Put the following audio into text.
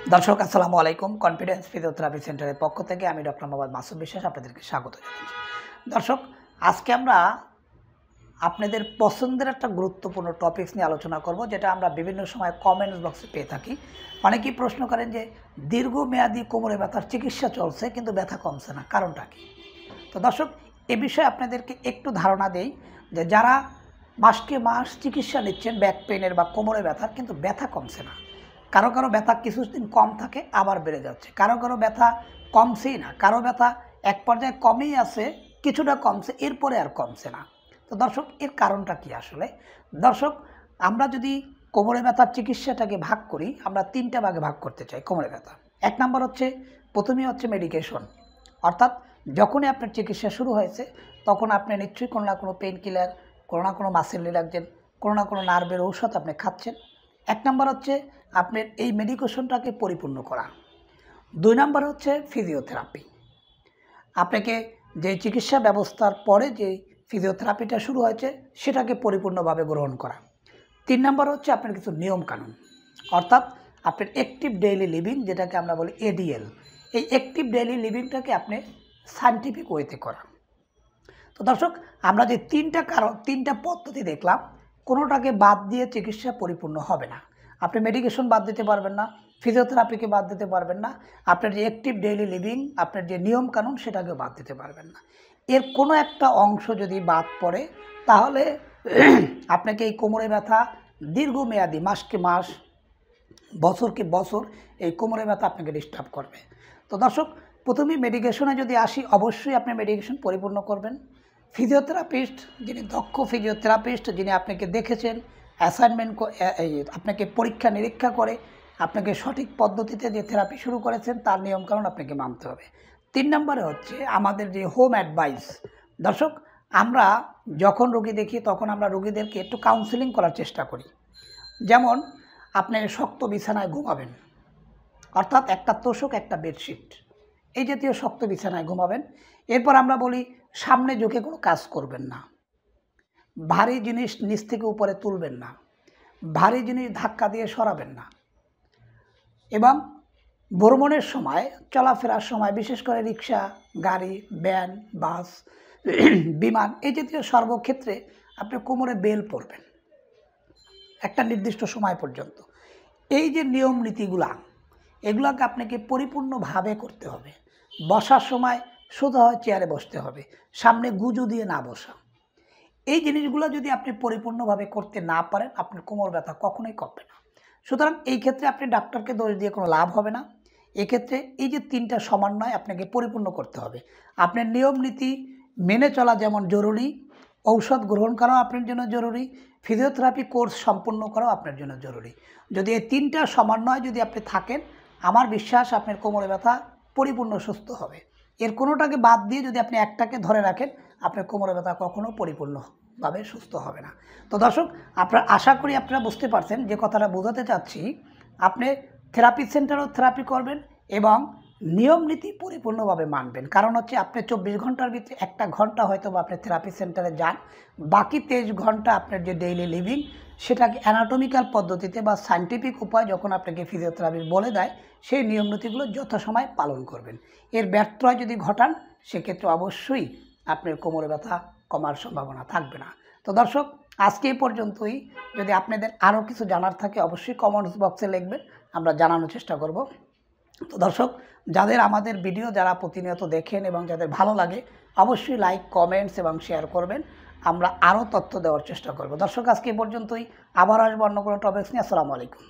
দর্শক আসসালামু আলাইকুম। কনফিডেন্স ফিজিওথেরাপি সেন্টারের পক্ষ থেকে আমি ডক্টর মাসুম বিশ্বাস আপনাদেরকে স্বাগত জানাচ্ছি। দর্শক, আজকে আমরা আপনাদের পছন্দের একটা গুরুত্বপূর্ণ টপিকস নিয়ে আলোচনা করব, যেটা আমরা বিভিন্ন সময় কমেন্টস বক্সে পেয়ে থাকি। অনেকেই প্রশ্ন করেন যে দীর্ঘমেয়াদী কোমরে ব্যথার চিকিৎসা চলছে কিন্তু ব্যথা কমছে না, কারণটা কী? তো দর্শক, এ বিষয়ে আপনাদেরকে একটু ধারণা দেই যে যারা মাসকে মাস চিকিৎসা নিচ্ছেন ব্যাক পেনের বা কোমরে ব্যথার, কিন্তু ব্যথা কমছে না। কারো কারো ব্যথা কিছুদিন কম থাকে আবার বেড়ে যাচ্ছে, কারো কারো ব্যথা কমছেই না, কারো ব্যথা এক পর্যায়ে কমেই আছে, কিছুটা কমছে, এরপরে আর কমছে না। তো দর্শক, এর কারণটা কি আসলে? দর্শক, আমরা যদি কোমরে ব্যথার চিকিৎসাটাকে ভাগ করি, আমরা তিনটা ভাগে ভাগ করতে চাই কোমরে ব্যথা। এক নম্বর হচ্ছে, প্রথমেই হচ্ছে মেডিকেশন, অর্থাৎ যখনই আপনার চিকিৎসা শুরু হয়েছে তখন আপনি নিশ্চয়ই কোনো না কোনো পেইন কিলার, কোনো না কোনো মাসেল রিল্যাক্সেন্ট, কোনো না কোনো নার্ভের ঔষধ আপনি খাচ্ছেন। এক নম্বর হচ্ছে আপনার এই মেডিকেশনটাকে পরিপূর্ণ করা। দুই নম্বর হচ্ছে ফিজিওথেরাপি, আপনাকে যে চিকিৎসা ব্যবস্থার পরে যে ফিজিওথেরাপিটা শুরু হয়েছে সেটাকে পরিপূর্ণভাবে গ্রহণ করা। তিন নম্বর হচ্ছে আপনার কিছু নিয়মকানুন, অর্থাৎ আপনার অ্যাক্টিভ ডেইলি লিভিং, যেটাকে আমরা বলি এডিএল। এই অ্যাক্টিভ ডেইলি লিভিংটাকে আপনি সায়েন্টিফিক ওয়েতে করা। তো দর্শক, আমরা যে তিনটা পদ্ধতি দেখলাম, কোনোটাকে বাদ দিয়ে চিকিৎসা পরিপূর্ণ হবে না। আপনি মেডিকেশন বাদ দিতে পারবেন না, ফিজিওথেরাপিকে বাদ দিতে পারবেন না, আপনার যে অ্যাক্টিভ ডেইলি লিভিং, আপনার যে নিয়মকানুন, সেটাকেও বাদ দিতে পারবেন না। এর কোনো একটা অংশ যদি বাদ পড়ে তাহলে আপনাকে এই কোমরে ব্যথা দীর্ঘমেয়াদী, মাসকে মাস, বছরকে বছর এই কোমরে ব্যথা আপনাকে ডিস্টার্ব করবে। তো দর্শক, প্রথমেই মেডিকেশনে যদি আসি, অবশ্যই আপনি মেডিকেশন পরিপূর্ণ করবেন। ফিজিওথেরাপিস্ট, যিনি দক্ষ ফিজিওথেরাপিস্ট, যিনি আপনাকে দেখেছেন, অ্যাসাইনমেন্ট আপনাকে পরীক্ষা নিরীক্ষা করে আপনাকে সঠিক পদ্ধতিতে যে থেরাপি শুরু করেছেন তার নিয়মকানুন আপনাকে মানতে হবে। তিন নম্বরে হচ্ছে আমাদের যে হোম অ্যাডভাইস। দর্শক, আমরা যখন রোগী দেখি তখন আমরা রোগীদেরকে একটু কাউন্সেলিং করার চেষ্টা করি। যেমন, আপনি শক্ত বিছানায় ঘুমাবেন, অর্থাৎ একটা তোষক, একটা বেডশিট, এই জাতীয় শক্ত বিছানায় ঘুমাবেন। এরপর আমরা বলি সামনে ঝুঁকে কোনো কাজ করবেন না, ভারী জিনিস নিচ থেকে উপরে তুলবেন না, ভারী জিনিস ধাক্কা দিয়ে সরাবেন না, এবং ভ্রমণের সময়, চলাফেরার সময়, বিশেষ করে রিক্সা, গাড়ি, ভ্যান, বাস, বিমান, এই জাতীয় সর্বক্ষেত্রে আপনি কোমরে বেল পরবেন একটা নির্দিষ্ট সময় পর্যন্ত। এই যে নিয়ম নীতিগুলা, এগুলোকে আপনাকে পরিপূর্ণভাবে করতে হবে। বসার সময় সোজা হয় চেয়ারে বসতে হবে, সামনে গুজু দিয়ে না বসা। এই জিনিসগুলো যদি আপনি পরিপূর্ণভাবে করতে না পারেন, আপনার কোমর ব্যথা কখনোই কমবে না। সুতরাং এই ক্ষেত্রে আপনি ডাক্তারকে দোষ দিয়ে কোনো লাভ হবে না। এক্ষেত্রে এই যে তিনটা সমন্বয় আপনাকে পরিপূর্ণ করতে হবে। আপনার নিয়ম নীতি মেনে চলা যেমন জরুরি, ঔষধ গ্রহণ করাও আপনার জন্য জরুরি, ফিজিওথেরাপি কোর্স সম্পূর্ণ করাও আপনার জন্য জরুরি। যদি এই তিনটা সমন্বয় যদি আপনি থাকেন, আমার বিশ্বাস আপনার কোমরে ব্যথা পরিপূর্ণ সুস্থ হবে। এর কোনোটাকে বাদ দিয়ে যদি আপনি একটাকে ধরে রাখেন, আপনার কোমরে ব্যথা কখনো পরিপূর্ণভাবে সুস্থ হবে না। তো দর্শক, আপনারা আশা করি আপনারা বুঝতে পারছেন যে কথাটা বোঝাতে চাচ্ছি। আপনি থেরাপি সেন্টারেও থেরাপি করবেন এবং নিয়ম নীতি পরিপূর্ণভাবে মানবেন। কারণ হচ্ছে আপনি 24 ঘন্টার ভিতরে 1 ঘন্টা হয়তো বা আপনি থেরাপি সেন্টারে যান, বাকি 23 ঘন্টা আপনার যে ডেইলি লিভিং, সেটাকে অ্যানাটমিক্যাল পদ্ধতিতে বা সায়েন্টিফিক উপায় যখন আপনাকে ফিজিওথেরাপি বলে দেয়, সেই নিয়ম নীতিগুলো যথাসময়ে পালন করবেন। এর ব্যত্যয় যদি ঘটান, সেক্ষেত্রে অবশ্যই আপনার কোমরে ব্যথা কমার সম্ভাবনা থাকবে না। তো দর্শক, আজকে এই পর্যন্তই। যদি আপনাদের আরও কিছু জানার থাকে অবশ্যই কমেন্টস বক্সে লিখবেন, আমরা জানানোর চেষ্টা করব। তো দর্শক, যাদের আমাদের ভিডিও যারা প্রতিনিয়ত দেখেন এবং যাদের ভালো লাগে, অবশ্যই লাইক, কমেন্টস এবং শেয়ার করবেন। আমরা আরও তথ্য দেওয়ার চেষ্টা করব। দর্শক, আজকে এই পর্যন্তই। আবার আসবো অন্য কোনো টপিকস নিয়ে। আসসালামু আলাইকুম।